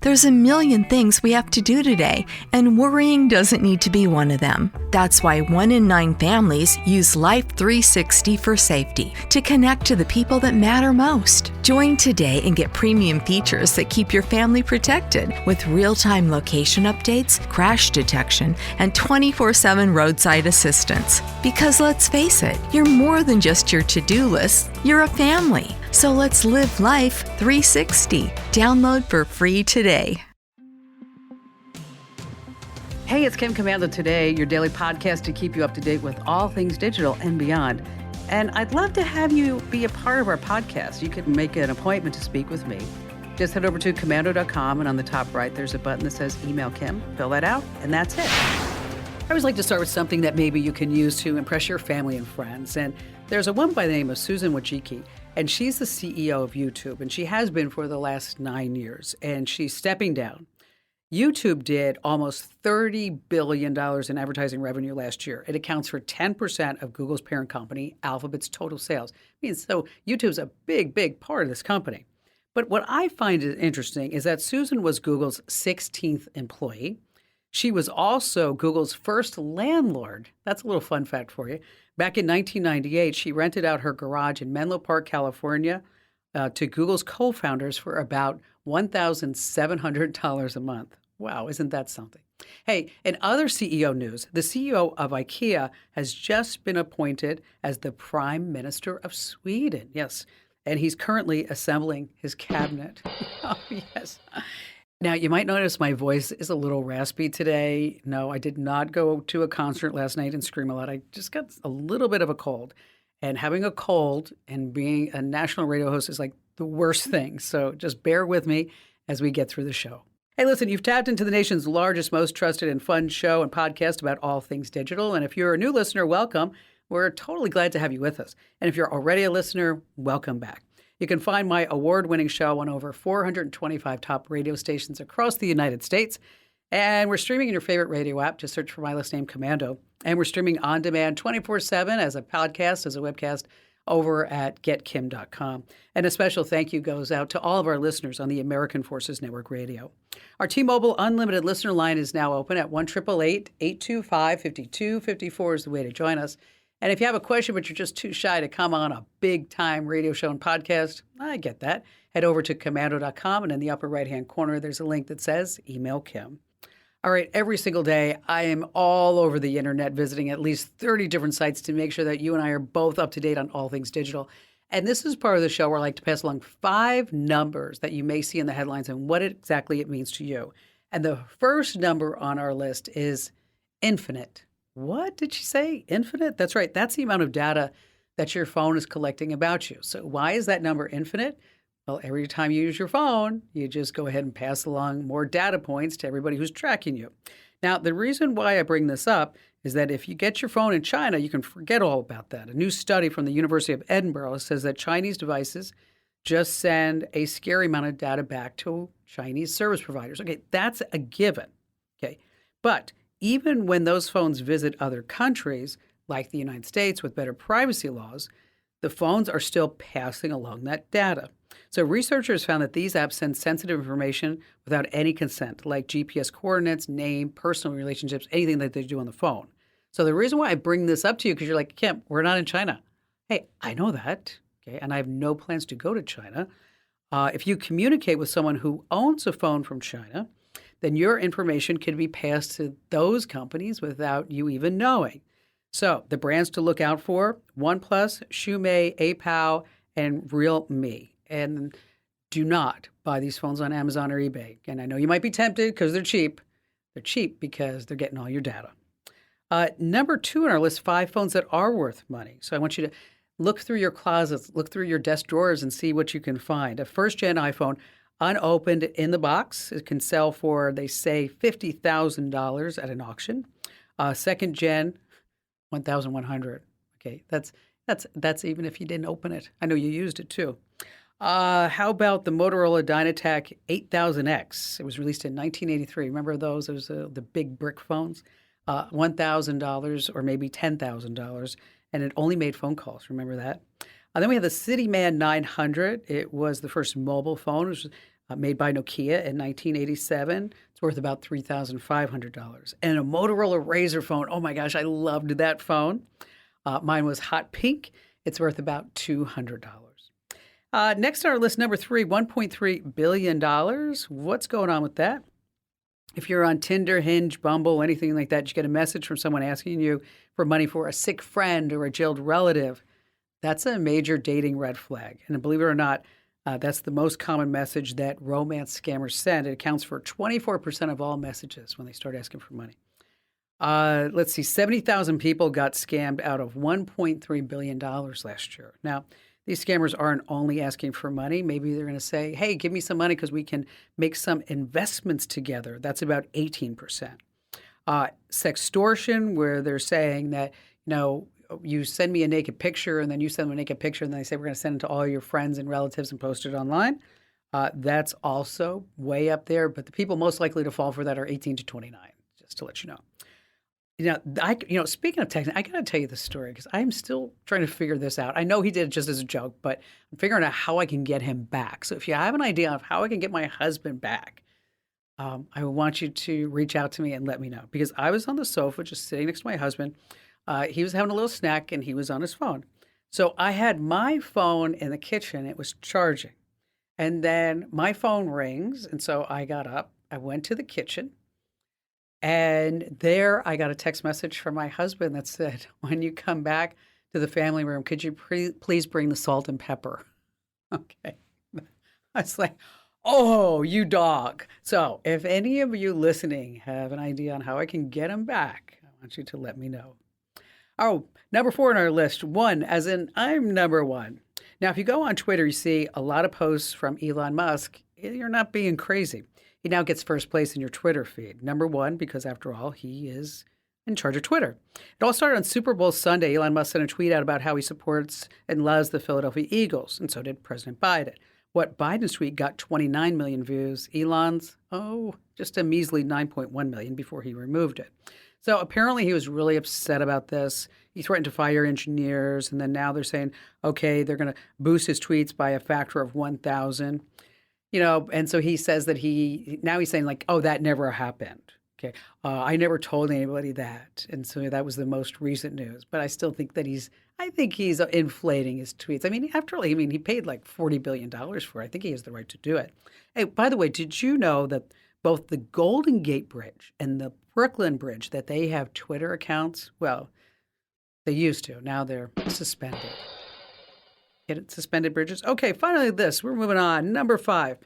There's a million things we have to do today, and worrying doesn't need to be one of them. That's why 1 in 9 families use Life 360 for safety to connect to the people that matter most. Join today and get premium features that keep your family protected with real-time location updates, crash detection, and 24/7 roadside assistance. Because let's face it, you're more than just your to-do list, you're a family. So let's live Life 360. Download for free today. Hey, it's Kim Commando Today, your daily podcast to keep you up to date with all things digital and beyond. And I'd love to have you be a part of our podcast. You can make an appointment to speak with me. Just head over to commando.com, and on the top right, there's a button that says Email Kim. Fill that out, and that's it. I always like to start with something that maybe you can use to impress your family and friends. And there's a woman by the name of Susan Wojcicki, and she's the CEO of YouTube, and she has been for the last 9 years, and she's stepping down. YouTube did almost $30 billion in advertising revenue last year. It accounts for 10% of Google's parent company, Alphabet's total sales. So YouTube's a big, big part of this company. But what I find interesting is that Susan was Google's 16th employee. She was also Google's first landlord. That's a little fun fact for you. Back in 1998, she rented out her garage in Menlo Park, California, to Google's co-founders for about $1,700 a month. Wow, isn't that something? Hey, in other CEO news, the CEO of IKEA has just been appointed as the Prime Minister of Sweden. Yes, and he's currently assembling his cabinet. Oh, yes. Now, you might notice my voice is a little raspy today. No, I did not go to a concert last night and scream a lot. I just got a little bit of a cold. And having a cold and being a national radio host is like the worst thing. So just bear with me as we get through the show. Hey, listen, you've tapped into the nation's largest, most trusted and fun show and podcast about all things digital. And if you're a new listener, welcome. We're totally glad to have you with us. And if you're already a listener, welcome back. You can find my award-winning show on over 425 top radio stations across the United States. And we're streaming in your favorite radio app. Just search for my last name, Commando. And we're streaming on demand 24/7 as a podcast, as a webcast over at getkim.com. And a special thank you goes out to all of our listeners on the American Forces Network Radio. Our T-Mobile Unlimited listener line is now open at 1-888-825-5254 is the way to join us. And if you have a question, but you're just too shy to come on a big-time radio show and podcast, I get that. Head over to commando.com, and in the upper right-hand corner, there's a link that says Email Kim. All right, every single day, I am all over the internet visiting at least 30 different sites to make sure that you and I are both up to date on all things digital. And this is part of the show where I like to pass along 5 numbers that you may see in the headlines and what exactly it means to you. And the first number on our list is infinite. What did she say? Infinite? That's right. That's the amount of data that your phone is collecting about you. So why is that number infinite? Well, every time you use your phone, you just go ahead and pass along more data points to everybody who's tracking you. Now, the reason why I bring this up is that if you get your phone in China, you can forget all about that. A new study from the University of Edinburgh says that Chinese devices just send a scary amount of data back to Chinese service providers. Okay, that's a given. Okay, but even when those phones visit other countries, like the United States with better privacy laws, the phones are still passing along that data. So researchers found that these apps send sensitive information without any consent, like GPS coordinates, name, personal relationships, anything that they do on the phone. So the reason why I bring this up to you, because you're like, Kim, we're not in China. Hey, I know that, okay, and I have no plans to go to China. If you communicate with someone who owns a phone from China, then your information can be passed to those companies without you even knowing. So the brands to look out for: OnePlus, Xiaomi, Apao, and Realme. And do not buy these phones on Amazon or eBay. And I know you might be tempted because they're cheap. They're cheap because they're getting all your data. Number 2 on our list, 5 phones that are worth money. So I want you to look through your closets, look through your desk drawers, and see what you can find. A first-gen iPhone, unopened in the box, it can sell for, they say, $50,000 at an auction. Second gen, $1,100. Okay, that's even if you didn't open it. I know you used it too. How about the Motorola Dynatac 8000X? It was released in 1983. Remember those? It was the big brick phones. $1,000 or maybe $10,000, and it only made phone calls. Remember that? Then we have the CityMan 900. It was the first mobile phone. It was made by Nokia in 1987. It's worth about $3,500. And a Motorola Razr phone. Oh my gosh, I loved that phone. Mine was hot pink. It's worth about $200. Next on our list, number 3, $1.3 billion. What's going on with that? If you're on Tinder, Hinge, Bumble, anything like that, you get a message from someone asking you for money for a sick friend or a jailed relative. That's a major dating red flag. And believe it or not, that's the most common message that romance scammers send. It accounts for 24% of all messages when they start asking for money. Let's see, 70,000 people got scammed out of $1.3 billion last year. Now, these scammers aren't only asking for money. Maybe they're going to say, hey, give me some money because we can make some investments together. That's about 18%. Sextortion, where they're saying that, you send me a naked picture and then you send them a naked picture and then they say we're going to send it to all your friends and relatives and post it online. That's also way up there. But the people most likely to fall for that are 18 to 29, just to let you know. Speaking of texting, I got to tell you this story because I'm still trying to figure this out. I know he did it just as a joke, but I'm figuring out how I can get him back. So if you have an idea of how I can get my husband back, I want you to reach out to me and let me know. Because I was on the sofa just sitting next to my husband. He was having a little snack and he was on his phone. So I had my phone in the kitchen. It was charging. And then my phone rings. And so I got up. I went to the kitchen. And there I got a text message from my husband that said, when you come back to the family room, could you please bring the salt and pepper? Okay. I was like, oh, you dog. So if any of you listening have an idea on how I can get him back, I want you to let me know. Oh, number 4 on our list, 1, as in I'm number 1. Now, if you go on Twitter, you see a lot of posts from Elon Musk. You're not being crazy. He now gets first place in your Twitter feed. Number 1, because after all, he is in charge of Twitter. It all started on Super Bowl Sunday. Elon Musk sent a tweet out about how he supports and loves the Philadelphia Eagles, and so did President Biden. What Biden's tweet got 29 million views. Elon's, just a measly 9.1 million before he removed it. So apparently he was really upset about this. He threatened to fire engineers, and then now they're saying, okay, they're going to boost his tweets by a factor of 1,000. And so he says that he's saying like, oh, that never happened. Okay. I never told anybody that. And so that was the most recent news. But I still think that he's inflating his tweets. I mean, after all, he paid like $40 billion for it. I think he has the right to do it. Hey, by the way, did you know that both the Golden Gate Bridge and the Brooklyn Bridge, that they have Twitter accounts? Well, they used to. Now they're suspended. Get it? Suspended bridges. Okay, finally this. We're moving on. Number 5,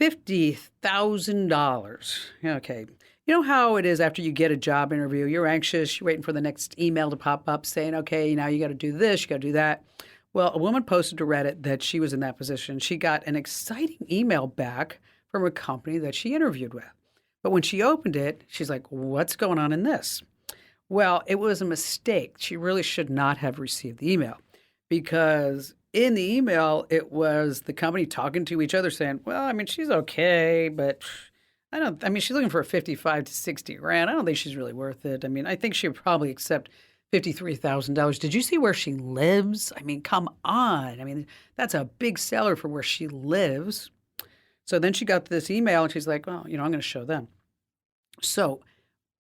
$50,000. Okay. You know how it is after you get a job interview, you're anxious, you're waiting for the next email to pop up saying, okay, now you got to do this, you got to do that. Well, a woman posted to Reddit that she was in that position. She got an exciting email back from a company that she interviewed with. But when she opened it, she's like, what's going on in this? Well, it was a mistake. She really should not have received the email because in the email, it was the company talking to each other saying, well, she's okay, but she's looking for 55 to 60 grand. I don't think she's really worth it. I think she would probably accept $53,000. Did you see where she lives? Come on. That's a big seller for where she lives. So then she got this email and she's like, well, I'm going to show them. So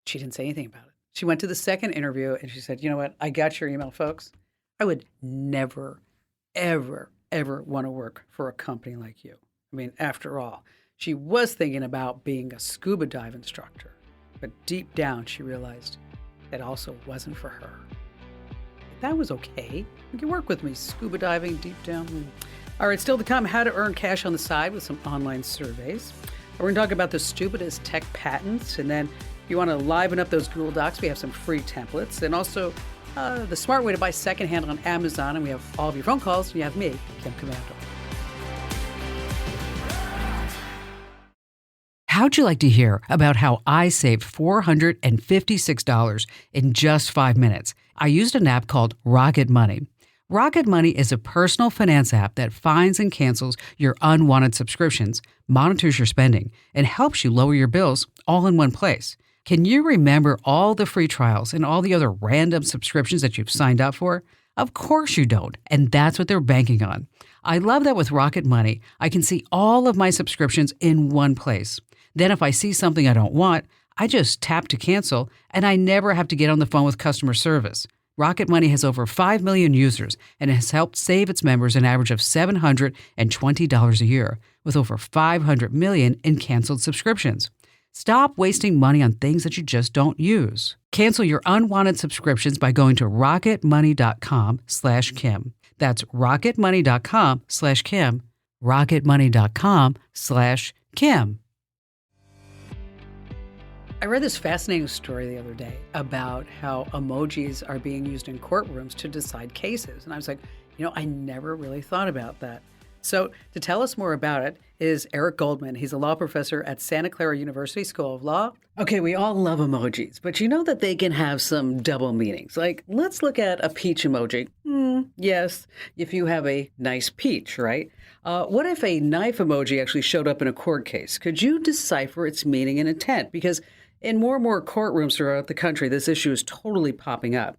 she didn't say anything about it. She went to the second interview and she said, you know what? I got your email, folks. I would never, ever, ever want to work for a company like you. After all, she was thinking about being a scuba dive instructor. But deep down, she realized that also wasn't for her. That was okay. You can work with me, scuba diving deep down. All right, still to come, how to earn cash on the side with some online surveys. We're going to talk about the stupidest tech patents. And then if you want to liven up those Google Docs, we have some free templates. And also the smart way to buy secondhand on Amazon. And we have all of your phone calls. And you have me, Kim Commando. How'd you like to hear about how I saved $456 in just 5 minutes? I used an app called Rocket Money. Rocket Money is a personal finance app that finds and cancels your unwanted subscriptions, monitors your spending, and helps you lower your bills all in one place. Can you remember all the free trials and all the other random subscriptions that you've signed up for? Of course you don't, and that's what they're banking on. I love that with Rocket Money, I can see all of my subscriptions in one place. Then if I see something I don't want, I just tap to cancel, and I never have to get on the phone with customer service. Rocket Money has over 5 million users and has helped save its members an average of $720 a year, with over 500 million in canceled subscriptions. Stop wasting money on things that you just don't use. Cancel your unwanted subscriptions by going to rocketmoney.com/Kim. That's rocketmoney.com/Kim. rocketmoney.com/Kim. I read this fascinating story the other day about how emojis are being used in courtrooms to decide cases. And I was like, I never really thought about that. So to tell us more about it is Eric Goldman. He's a law professor at Santa Clara University School of Law. Okay, we all love emojis, but you know that they can have some double meanings. Like, let's look at a peach emoji. Yes, if you have a nice peach, right? What if a knife emoji actually showed up in a court case? Could you decipher its meaning and intent? Because in more and more courtrooms throughout the country, this issue is totally popping up.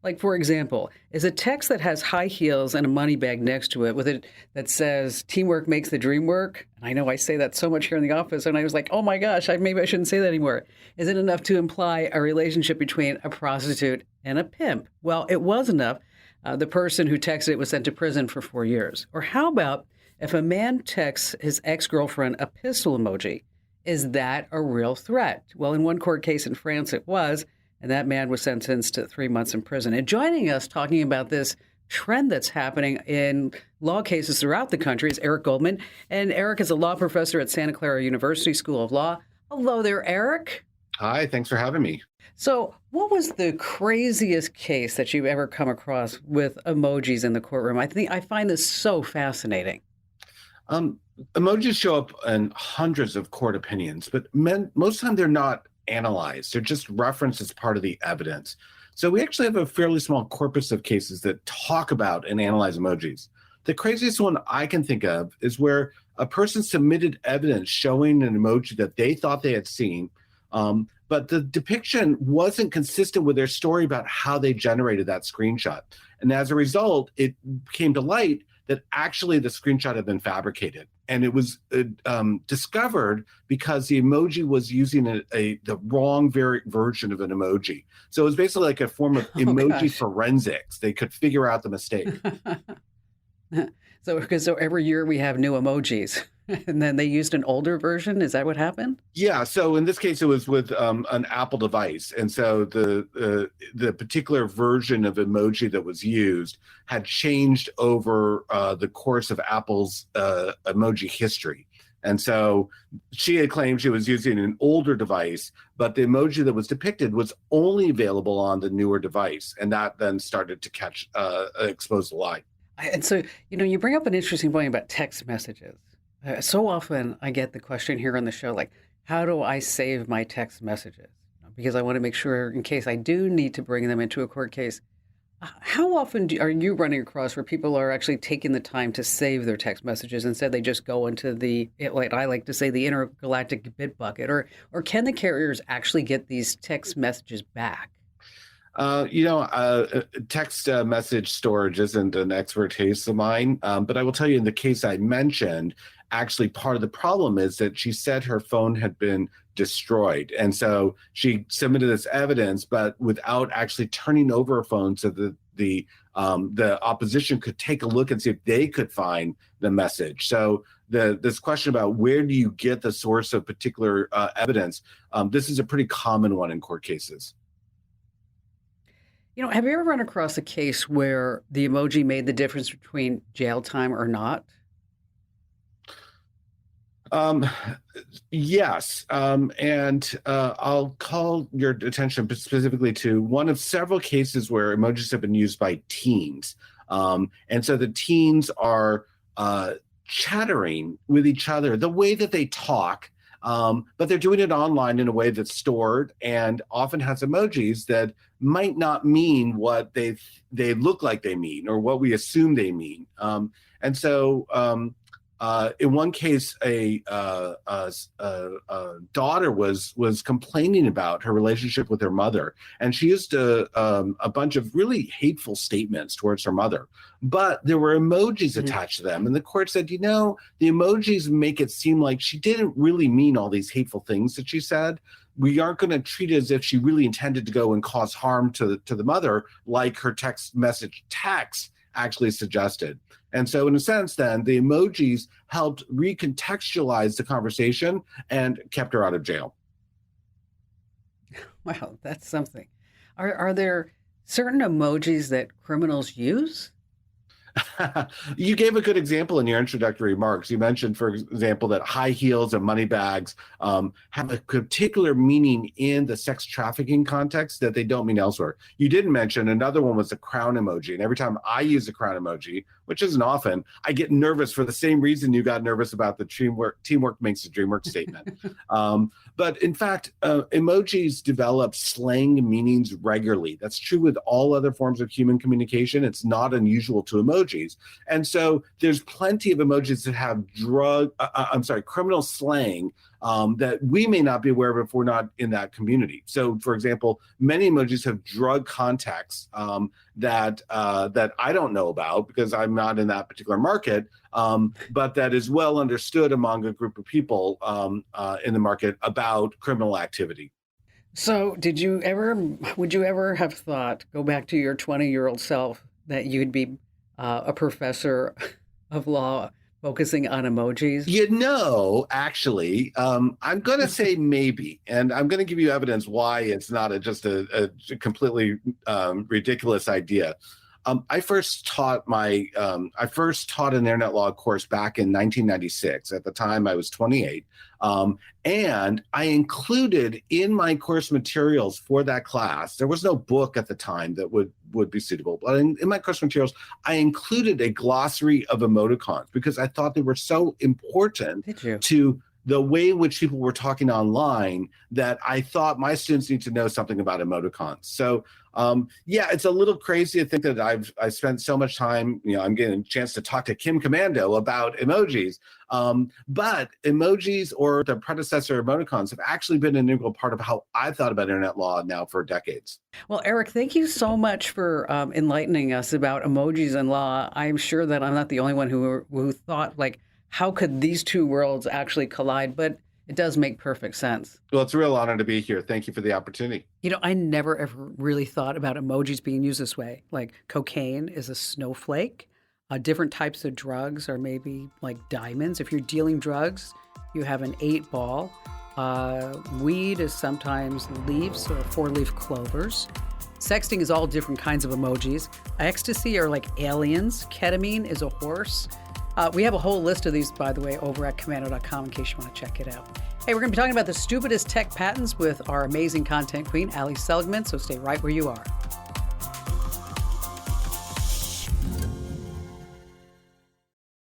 Like, for example, is a text that has high heels and a money bag next to it with it that says, teamwork makes the dream work? And I know I say that so much here in the office, and I was like, oh my gosh, maybe I shouldn't say that anymore. Is it enough to imply a relationship between a prostitute and a pimp? Well, it was enough. The person who texted it was sent to prison for 4 years. Or how about if a man texts his ex-girlfriend a pistol emoji? Is that a real threat? Well, in one court case in France, it was, and that man was sentenced to 3 months in prison. And joining us talking about this trend that's happening in law cases throughout the country is Eric Goldman. And Eric is a law professor at Santa Clara University School of Law. Hello there, Eric. Hi, thanks for having me. So what was the craziest case that you've ever come across with emojis in the courtroom? I find this so fascinating. Emojis show up in hundreds of court opinions, but most of the time they're not analyzed. They're just referenced as part of the evidence. So we actually have a fairly small corpus of cases that talk about and analyze emojis. The craziest one I can think of is where a person submitted evidence showing an emoji that they thought they had seen, but the depiction wasn't consistent with their story about how they generated that screenshot. And as a result, it came to light that actually the screenshot had been fabricated. And it was discovered because the emoji was using the wrong version of an emoji. So it was basically like a form of emoji forensics. They could figure out the mistake. So every year we have new emojis, and then they used an older version. Is that what happened? Yeah. So in this case, it was with an Apple device, and so the particular version of emoji that was used had changed over the course of Apple's emoji history. And so she had claimed she was using an older device, but the emoji that was depicted was only available on the newer device, and that then started to expose the lie. And so, you bring up an interesting point about text messages. So often I get the question here on the show, like, how do I save my text messages? Because I want to make sure in case I do need to bring them into a court case. How often are you running across where people are actually taking the time to save their text messages? Instead, they just go into what I like to say, the intergalactic bit bucket, or can the carriers actually get these text messages back? Text message storage isn't an expertise of mine, but I will tell you in the case I mentioned, actually part of the problem is that she said her phone had been destroyed. And so she submitted this evidence, but without actually turning over her phone so that the opposition could take a look and see if they could find the message. So this question about where do you get the source of particular evidence, this is a pretty common one in court cases. Have you ever run across a case where the emoji made the difference between jail time or not? Yes. And I'll call your attention specifically to one of several cases where emojis have been used by teens. And so the teens are chattering with each other the way that they talk, but they're doing it online in a way that's stored and often has emojis that might not mean what they look like they mean or what we assume they mean. And so In one case, a daughter was complaining about her relationship with her mother, and she used a bunch of really hateful statements towards her mother. But there were emojis attached to them, and the court said, the emojis make it seem like she didn't really mean all these hateful things that she said. We aren't going to treat it as if she really intended to go and cause harm to the mother, like her text message actually suggested. And so in a sense, then, the emojis helped recontextualize the conversation and kept her out of jail. Wow, that's something. Are there certain emojis that criminals use? You gave a good example in your introductory remarks. You mentioned, for example, that high heels and money bags have a particular meaning in the sex trafficking context that they don't mean elsewhere. You didn't mention another one was the crown emoji. And every time I use the crown emoji, which isn't often, I get nervous for the same reason you got nervous about the teamwork makes the dream work statement. But in fact, emojis develop slang meanings regularly. That's true with all other forms of human communication. It's not unusual to emojis. And so there's plenty of emojis that have criminal slang that we may not be aware of if we're not in that community. So, for example, many emojis have drug contexts that I don't know about because I'm not in that particular market, but that is well understood among a group of people in the market about criminal activity. So would you ever have thought, go back to your 20-year-old self, that you'd be a professor of law focusing on emojis? Actually, I'm going to say maybe, and I'm going to give you evidence why it's not just a completely ridiculous idea. I first taught an internet law course back in 1996. At the time, I was 28. And I included in my course materials for that class, there was no book at the time that would be suitable, but in my course materials, I included a glossary of emoticons because I thought they were so important to the way in which people were talking online that I thought my students need to know something about emoticons. So it's a little crazy to think that I spent so much time, I'm getting a chance to talk to Kim Commando about emojis. But emojis or the predecessor emoticons have actually been an integral part of how I thought about internet law now for decades. Well, Eric, thank you so much for enlightening us about emojis and law. I'm sure that I'm not the only one who thought, like, how could these two worlds actually collide? But it does make perfect sense. Well, it's a real honor to be here. Thank you for the opportunity. I never ever really thought about emojis being used this way. Like cocaine is a snowflake. Different types of drugs are maybe like diamonds. If you're dealing drugs, you have an 8-ball. Weed is sometimes leaves or 4-leaf clovers. Sexting is all different kinds of emojis. Ecstasy are like aliens. Ketamine is a horse. We have a whole list of these, by the way, over at Commando.com in case you want to check it out. Hey, we're going to be talking about the stupidest tech patents with our amazing content queen, Ali Seligman, so stay right where you are.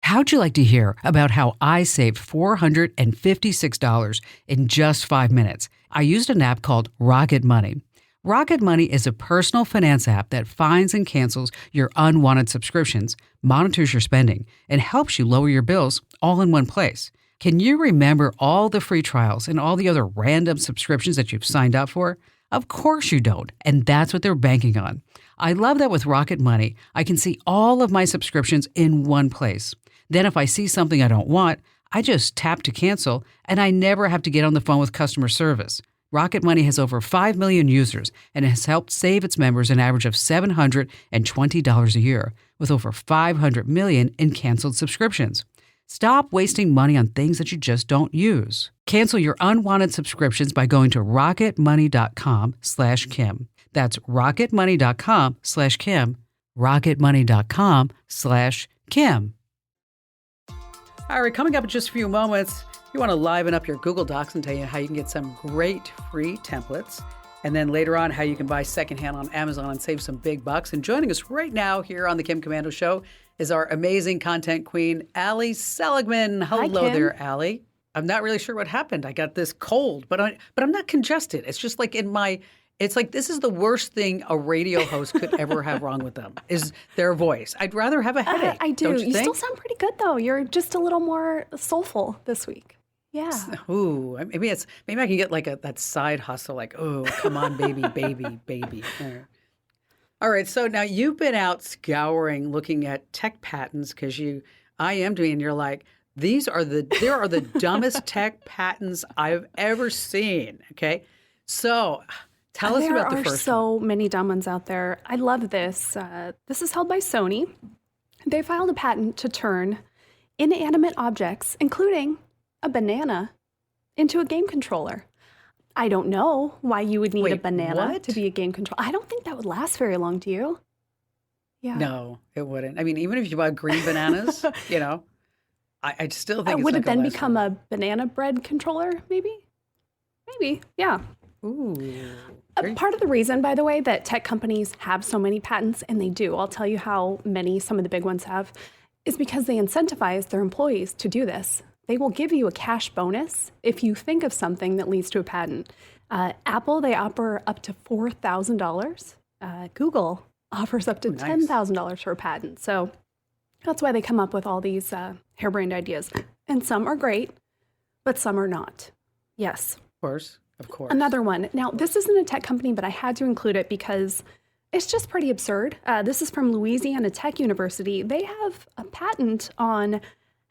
How'd you like to hear about how I saved $456 in just 5 minutes? I used an app called Rocket Money. Rocket Money is a personal finance app that finds and cancels your unwanted subscriptions, monitors your spending, and helps you lower your bills all in one place. Can you remember all the free trials and all the other random subscriptions that you've signed up for? Of course you don't, and that's what they're banking on. I love that with Rocket Money, I can see all of my subscriptions in one place. Then if I see something I don't want, I just tap to cancel, and I never have to get on the phone with customer service. Rocket Money has over 5 million users and has helped save its members an average of $720 a year, with over 500 million in canceled subscriptions. Stop wasting money on things that you just don't use. Cancel your unwanted subscriptions by going to rocketmoney.com/Kim. That's rocketmoney.com/Kim. rocketmoney.com/Kim. All right, coming up in just a few moments, you want to liven up your Google Docs and tell you how you can get some great free templates. And then later on, how you can buy secondhand on Amazon and save some big bucks. And joining us right now here on the Kim Commando Show is our amazing content queen, Ali Seligman. Hello there, Ali. I'm not really sure what happened. I got this cold, but I'm not congested. It's just like in my It's like this is the worst thing a radio host could ever have wrong with them is their voice. I'd rather have a headache. I do. Don't you still think? sound pretty good though. You're just a little more soulful this week. Yeah. Ooh, maybe I can get like that side hustle, like, oh, come on, baby, baby, baby. All right. So now you've been out scouring, looking at tech patents because I am doing, and you're like, there are the dumbest tech patents I've ever seen. Okay. So tell us about the There are first so many dumb ones out there. I love this. This is held by Sony. They filed a patent to turn inanimate objects, including a banana, into a game controller. I don't know why you would need a Wait, banana what? to be a game controller. I don't think that would last very long, do you? Yeah. No, it wouldn't. I mean, even if you buy green bananas, I still think it's would not it then gonna last become long. a banana bread controller, maybe? Maybe, yeah. Ooh. Part of the reason, by the way, that tech companies have so many patents, and they do, I'll tell you how many some of the big ones have, is because they incentivize their employees to do this. They will give you a cash bonus if you think of something that leads to a patent. Apple, they offer up to $4,000. Google offers up to nice. $10,000 for a patent. So that's why they come up with all these harebrained ideas. And some are great, but some are not. Yes. Of course. Another one. Now, this isn't a tech company, but I had to include it because it's just pretty absurd. This is from Louisiana Tech University. They have a patent on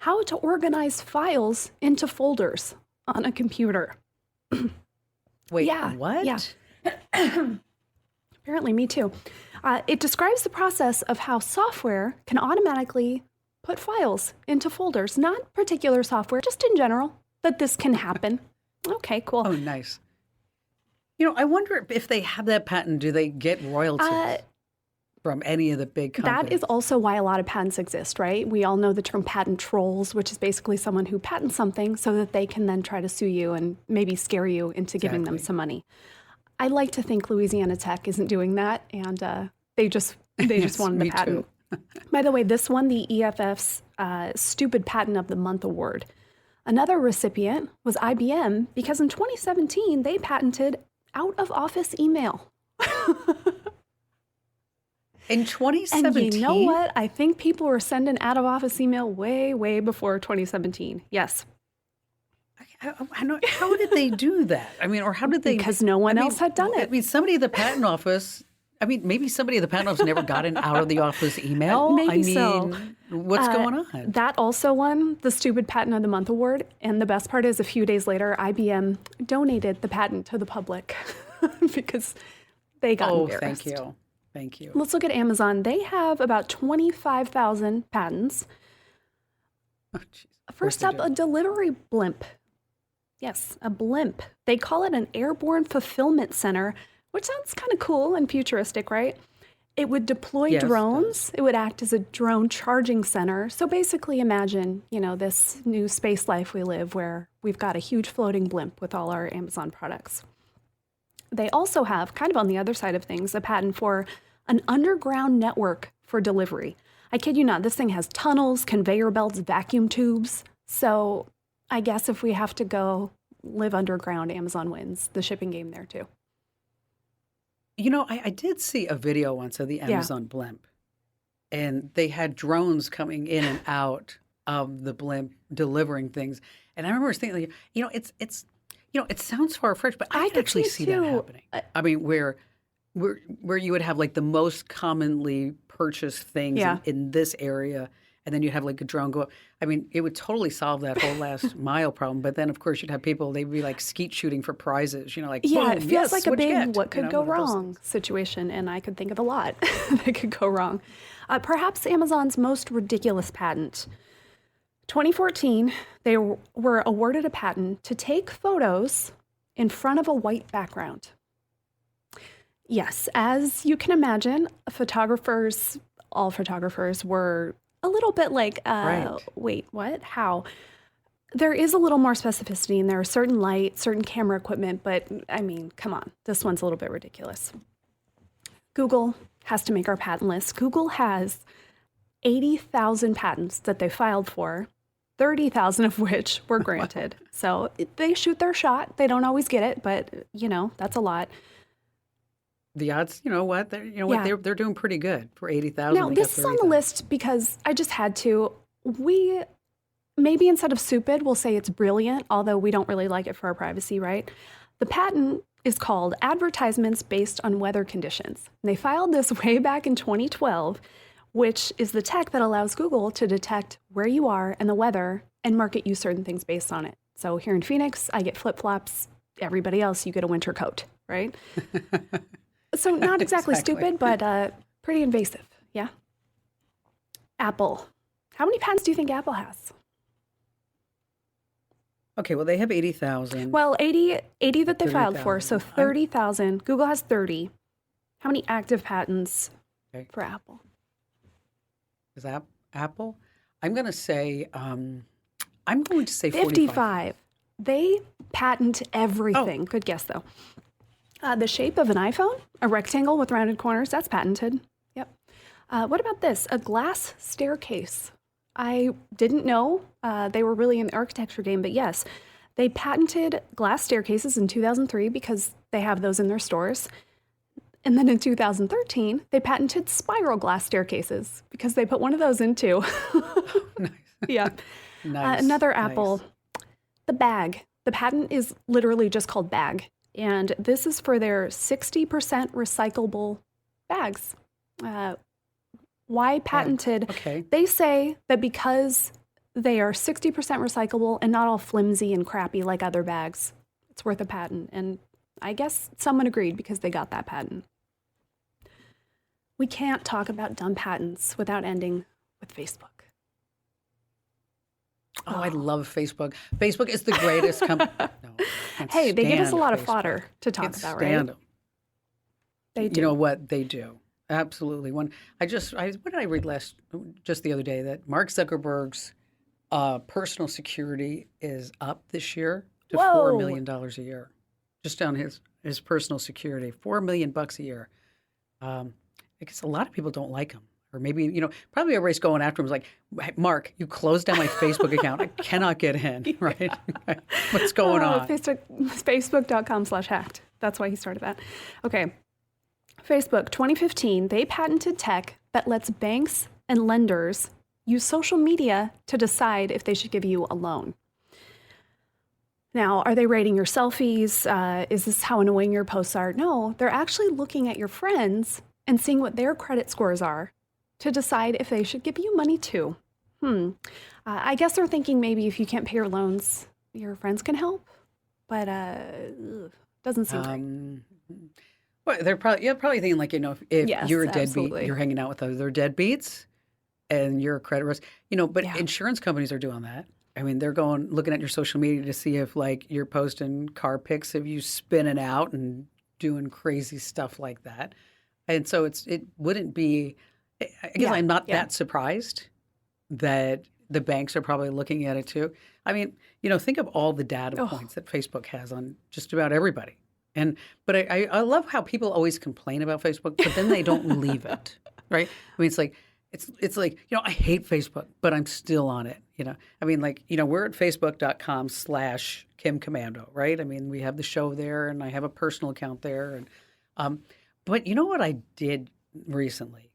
how to organize files into folders on a computer. Wait, Yeah, what? yeah. Apparently, me too. It describes the process of how software can automatically put files into folders, not particular software, just in general, that this can happen. Okay, cool. Oh, nice. I wonder if they have that patent, do they get royalties from any of the big companies? That is also why a lot of patents exist, right? We all know the term patent trolls, which is basically someone who patents something so that they can then try to sue you and maybe scare you into giving them Exactly. some money. I like to think Louisiana Tech isn't doing that, and they just wanted the me patent. By the way, this won the EFF's Stupid Patent of the Month award. Another recipient was IBM because in 2017 they patented out-of-office email. In 2017? And you know what? I think people were sending out-of-office email way, way before 2017. Yes. How did they do that? I mean, or how did they? Because no one else had done it. I mean, somebody at the patent office. I mean, maybe somebody at the patent office never got an out of the office email. Maybe so. What's going on? That also won the Stupid Patent of the Month award. And the best part is a few days later, IBM donated the patent to the public because they got embarrassed. Thank you. Let's look at Amazon. They have about 25,000 patents. Oh, jeez. First up, a delivery blimp. Yes, a blimp. They call it an airborne fulfillment center, which sounds kind of cool and futuristic, right? It would deploy Yes, it drones. It would act as a drone charging center. So basically imagine, this new space life we live where we've got a huge floating blimp with all our Amazon products. They also have, kind of on the other side of things, a patent for an underground network for delivery. I kid you not, this thing has tunnels, conveyor belts, vacuum tubes. So I guess if we have to go live underground, Amazon wins the shipping game there too. I did see a video once of the Amazon blimp, and they had drones coming in and out of the blimp delivering things. And I remember thinking, it sounds far-fetched, but I could could actually see see it that too. happening. I mean, where you would have like the most commonly purchased things in this area, and then you'd have like a drone go up. I mean, it would totally solve that whole last mile problem. But then, of course, you'd have people, they'd be like skeet shooting for prizes, like, Yeah, boom, it feels yes, like a what'd you big get? what could go one of those wrong things. situation, and I could think of a lot that could go wrong. Perhaps Amazon's most ridiculous patent. 2014, they were awarded a patent to take photos in front of a white background. Yes, as you can imagine, all photographers were a little bit like, Right. wait, what? How? There is a little more specificity, and there are certain light, certain camera equipment, but I mean, come on, this one's a little bit ridiculous. Google has to make our patent list. Google has 80,000 patents that they filed for, 30,000 of which were granted. So they shoot their shot. They don't always get it, but that's a lot. the odds, you know what, they're doing pretty good for 80,000. Now, this is on the list because I just had to. We maybe instead of stupid, we'll say it's brilliant, although we don't really like it for our privacy, right? The patent is called Advertisements Based on Weather Conditions. And they filed this way back in 2012, which is the tech that allows Google to detect where you are and the weather and market you certain things based on it. So here in Phoenix, I get flip-flops. Everybody else, you get a winter coat, right? So not exactly stupid, but pretty invasive, yeah? Apple. How many patents do you think Apple has? Okay, well, they have 80,000. Well, 80 that they filed for, so 30,000. Google has 30. How many active patents for Apple? Is that Apple? I'm going to say 55. They patent everything. Good guess, though. The shape of an iPhone, a rectangle with rounded corners, that's patented. Yep. What about this? A glass staircase. I didn't know they were really in the architecture game, but yes, they patented glass staircases in 2003 because they have those in their stores. And then in 2013, they patented spiral glass staircases because they put one of those in too. Nice. Yeah. Nice. Another Apple, the bag. The patent is literally just called bag. And this is for their 60% recyclable bags. Why patented? Okay. They say that because they are 60% recyclable and not all flimsy and crappy like other bags, it's worth a patent. And I guess someone agreed because they got that patent. We can't talk about dumb patents without ending with Facebook. Oh, I love Facebook. Facebook is the greatest company. No, hey, they give us a lot of Facebook. fodder to talk about, right? Stand them. They do. You know what? They do. Absolutely. What did I read just the other day that Mark Zuckerberg's personal security is up this year to $4 million a year, just on his personal security, $4 million a year. I guess a lot of people don't like him, or maybe probably everybody's going after him. Is like, hey, Mark, you closed down my Facebook account. I cannot get in. Right? What's going on? Facebook.com/hacked. That's why he started that. Okay. Facebook, 2015, they patented tech that lets banks and lenders use social media to decide if they should give you a loan. Now, are they rating your selfies? Is this how annoying your posts are? No, they're actually looking at your friends and seeing what their credit scores are to decide if they should give you money too. I guess they're thinking maybe if you can't pay your loans, your friends can help, but doesn't seem great. Well, they're probably thinking like, if Yes, you're a deadbeat, absolutely. you're hanging out with other deadbeats and you're a credit risk, but insurance companies are doing that. I mean, they're looking at your social media to see if like you're posting car pics of you spinning out and doing crazy stuff like that. And so it wouldn't be, I guess I'm not that surprised that the banks are probably looking at it too. I mean, think of all the data points that Facebook has on just about everybody. But I love how people always complain about Facebook, but then they don't leave it, right? I mean, it's like I hate Facebook, but I'm still on it. I mean, we're at facebook.com/Kim Komando, right? I mean, we have the show there, and I have a personal account there, and but you know what I did recently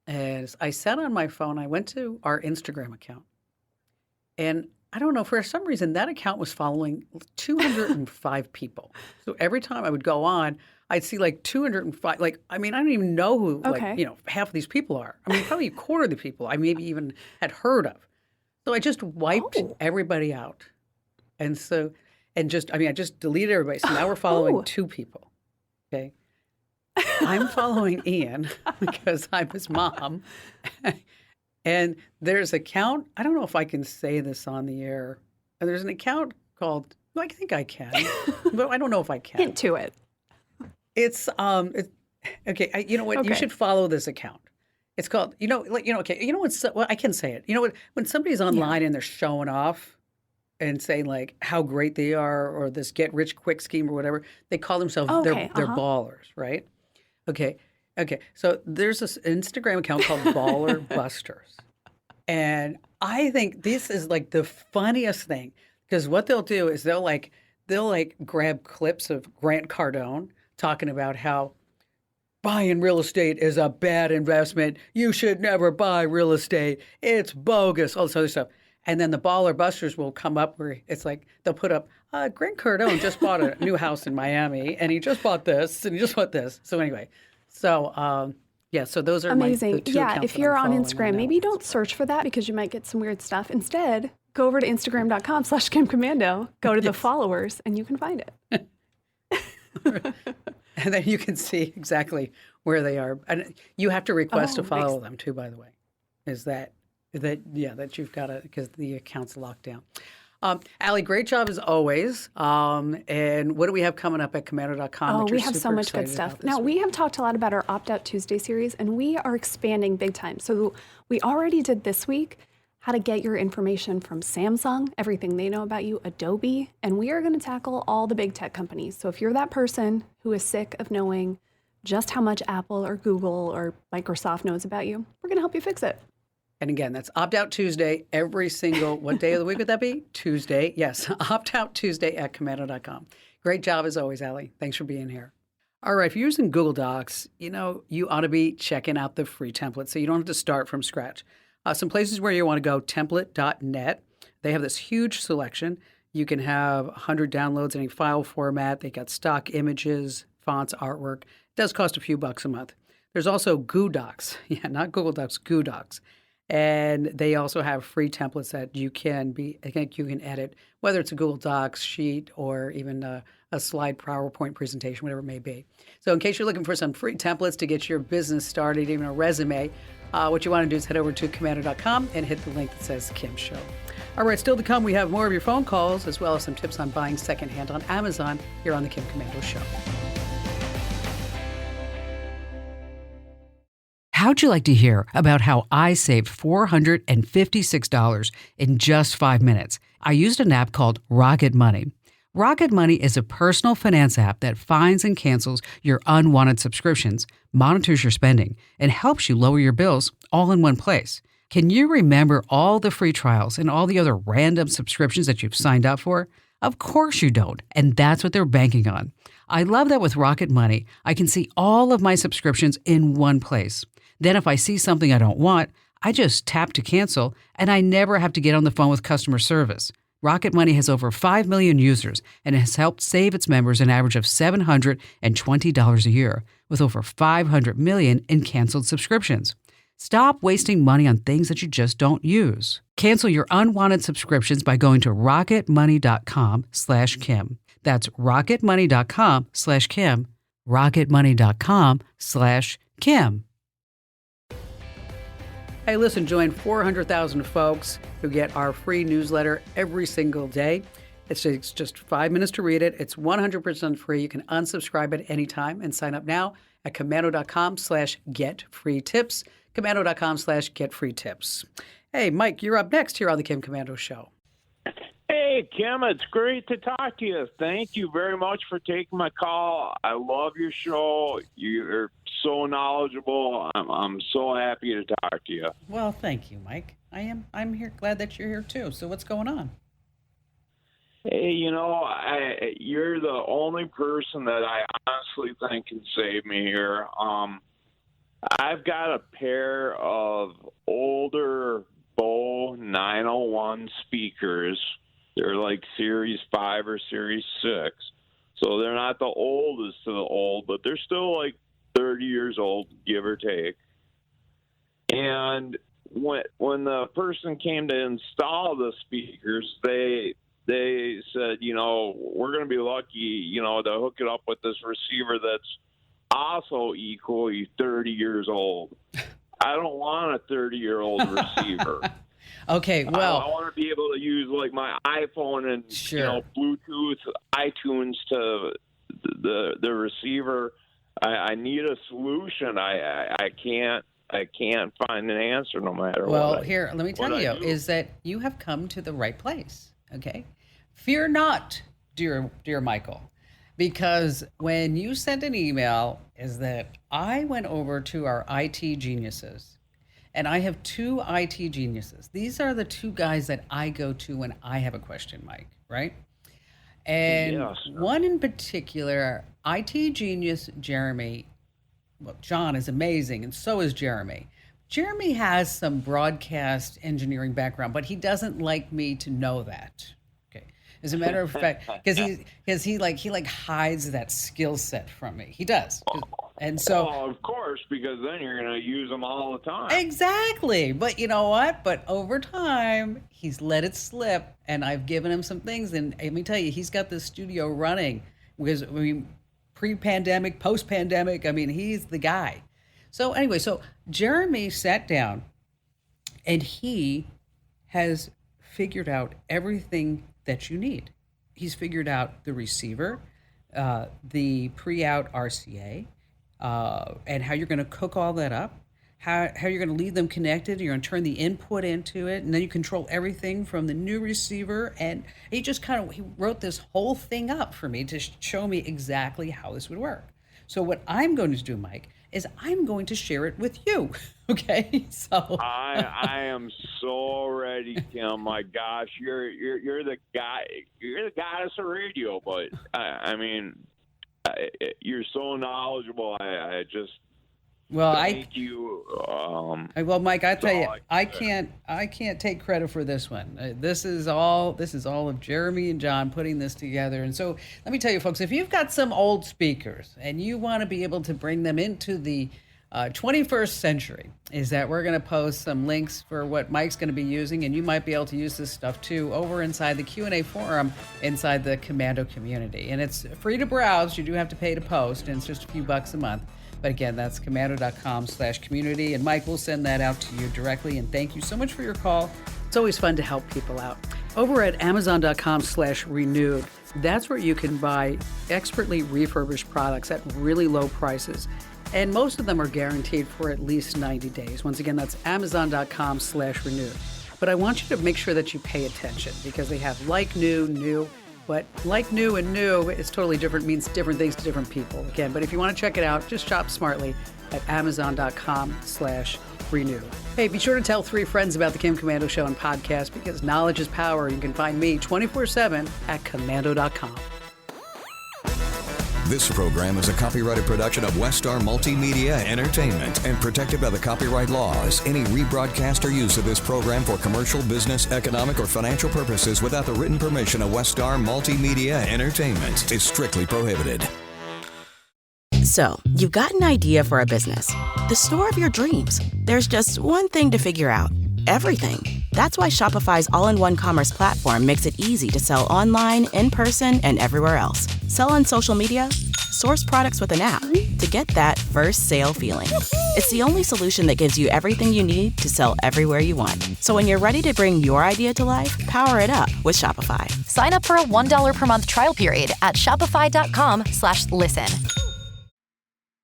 is I sat on my phone. I went to our Instagram account, and I don't know, for some reason, that account was following 205 people. So every time I would go on, I'd see like 205. I don't even know who, half of these people are. I mean, probably a quarter of the people I maybe even had heard of. So I just wiped everybody out. And I just deleted everybody. So now we're following two people. Okay. I'm following Ian because I'm his mom. And there's an account, I don't know if I can say this on the air. And there's an account called, I think I can, but I don't know if I can. Hint to it. It's, okay, you know what? You should follow this account. It's called, I can say it. When somebody's online and they're showing off and saying like how great they are or this get rich quick scheme or whatever, they call themselves, they're ballers, right? Okay. So there's this Instagram account called Baller Busters. And I think this is like the funniest thing because what they'll do is they'll grab clips of Grant Cardone talking about how buying real estate is a bad investment. You should never buy real estate. It's bogus, all this other stuff. And then the baller busters will come up where it's like they'll put up, Grant Cardone just bought a new house in Miami, and he just bought this, and he just bought this. So anyway, so so those are amazing. the two Yeah, accounts if that you're I'm on following Instagram, that maybe one. don't search for that because you might get some weird stuff. Instead, go over to Instagram.com/KimCommando, go to the followers, and you can find it. And then you can see exactly where they are. And you have to request to follow them too, by the way. Is that you've got to, because the account's locked down. Allie, great job as always. And what do we have coming up at Commando.com? Oh, we have so much good stuff. Now, we have talked a lot about our Opt Out Tuesday series, and we are expanding big time. So we already did this week how to get your information from Samsung, everything they know about you, Adobe, and we are going to tackle all the big tech companies. So if you're that person who is sick of knowing just how much Apple or Google or Microsoft knows about you, we're going to help you fix it. And again, that's Opt Out Tuesday every single, what day of the week would that be? Tuesday. Yes, Opt Out Tuesday at Commando.com. Great job as always, Allie. Thanks for being here. All right, if you're using Google Docs, you ought to be checking out the free template so you don't have to start from scratch. Some places where you want to go, template.net. They have this huge selection. You can have 100 downloads in any file format. They got stock images, fonts, artwork. It does cost a few bucks a month. There's also Goo Docs. Yeah, not Google Docs, Goo Docs. And they also have free templates that you can edit, whether it's a Google Docs sheet or even a slide PowerPoint presentation, whatever it may be. So in case you're looking for some free templates to get your business started, even a resume, what you want to do is head over to Commando.com and hit the link that says Kim Show. All right, still to come, we have more of your phone calls as well as some tips on buying secondhand on Amazon here on the Kim Commando Show. How'd you like to hear about how I saved $456 in just 5 minutes? I used an app called Rocket Money. Rocket Money is a personal finance app that finds and cancels your unwanted subscriptions, monitors your spending, and helps you lower your bills all in one place. Can you remember all the free trials and all the other random subscriptions that you've signed up for? Of course you don't, and that's what they're banking on. I love that with Rocket Money, I can see all of my subscriptions in one place. Then if I see something I don't want, I just tap to cancel, and I never have to get on the phone with customer service. Rocket Money has over 5 million users and has helped save its members an average of $720 a year, with over 500 million in canceled subscriptions. Stop wasting money on things that you just don't use. Cancel your unwanted subscriptions by going to rocketmoney.com/Kim. That's rocketmoney.com/Kim. rocketmoney.com/Kim. Hey, listen, join 400,000 folks who get our free newsletter every single day. It takes just 5 minutes to read it. It's 100% free. You can unsubscribe at any time and sign up now at commando.com/getfreetips. commando.com/getfreetips. Hey, Mike, you're up next here on the Kim Commando Show. Hey, Kim, it's great to talk to you. Thank you very much for taking my call. I love your show. You're so knowledgeable. I'm so happy to talk to you. Well, thank you, Mike. I'm here. Glad that you're here too. So what's going on? Hey, you're the only person that I honestly think can save me here. I've got a pair of older Bo 901 speakers. They're like Series 5 or Series 6. So they're not the oldest of the old, but they're still like 30 years old, give or take. And when the person came to install the speakers, they said, we're going to be lucky, to hook it up with this receiver that's also equally 30 years old. I don't want a 30-year-old receiver. Okay, well, I want to be able to use like my iPhone and sure. Bluetooth, iTunes to the receiver. I need a solution. I can't find an answer no matter what. Well, here, let me tell you, is that you have come to the right place. Okay, fear not, dear Michael, because when you sent an email, is that I went over to our IT geniuses. And I have 2 IT geniuses. These are the 2 guys that I go to when I have a question, Mike, right? And yes. One in particular, IT genius Jeremy, well, John is amazing, and so is Jeremy. Jeremy has some broadcast engineering background, but he doesn't like me to know that. Okay. As a matter of fact, because he hides that skill set from me. He does. And so, well, of course, because then you're going to use them all the time. Exactly. But you know what? But over time, he's let it slip, and I've given him some things. And let me tell you, he's got this studio running because, I mean, pre-pandemic, post-pandemic, I mean, he's the guy. So anyway, so Jeremy sat down, and he has figured out everything that you need. He's figured out the receiver, the pre-out RCA, and how you're going to cook all that up, how you're going to leave them connected. You're going to turn the input into it, and then you control everything from the new receiver. And he wrote this whole thing up for me to show me exactly how this would work. So what I'm going to do, Mike, is I'm going to share it with you. Okay, so I am so ready, Kim. My gosh, you're the guy. You're the goddess of radio. But I mean, you're so knowledgeable. I just thank you. Well, Mike, I tell you, I can't take credit for this one. This is all of Jeremy and John putting this together. And so let me tell you, folks, if you've got some old speakers and you want to be able to bring them into the 21st century, is that we're going to post some links for what Mike's going to be using, and you might be able to use this stuff too over inside the Q&A forum inside the Commando community. And it's free to browse. You do have to pay to post, and it's just a few bucks a month. But again, that's commando.com/community, and Mike will send that out to you directly. And thank you so much for your call. It's always fun to help people out. Over at amazon.com/renewed, that's where you can buy expertly refurbished products at really low prices. And most of them are guaranteed for at least 90 days. Once again, that's amazon.com/renewed. But I want you to make sure that you pay attention, because they have like new, new. But like new and new is totally different, means different things to different people. Again, but if you want to check it out, just shop smartly at amazon.com/renewed. Hey, be sure to tell 3 friends about the Kim Commando Show and podcast, because knowledge is power. You can find me 24/7 at commando.com. This program is a copyrighted production of Westar Multimedia Entertainment and protected by the copyright laws. Any rebroadcast or use of this program for commercial, business, economic, or financial purposes without the written permission of Westar Multimedia Entertainment is strictly prohibited. So, you've got an idea for a business, the store of your dreams. There's just one thing to figure out: everything. That's why Shopify's all-in-one commerce platform makes it easy to sell online, in person, and everywhere else. Sell on social media, source products with an app to get that first sale feeling. It's the only solution that gives you everything you need to sell everywhere you want. So when you're ready to bring your idea to life, power it up with Shopify. Sign up for a $1 per month trial period at shopify.com/listen.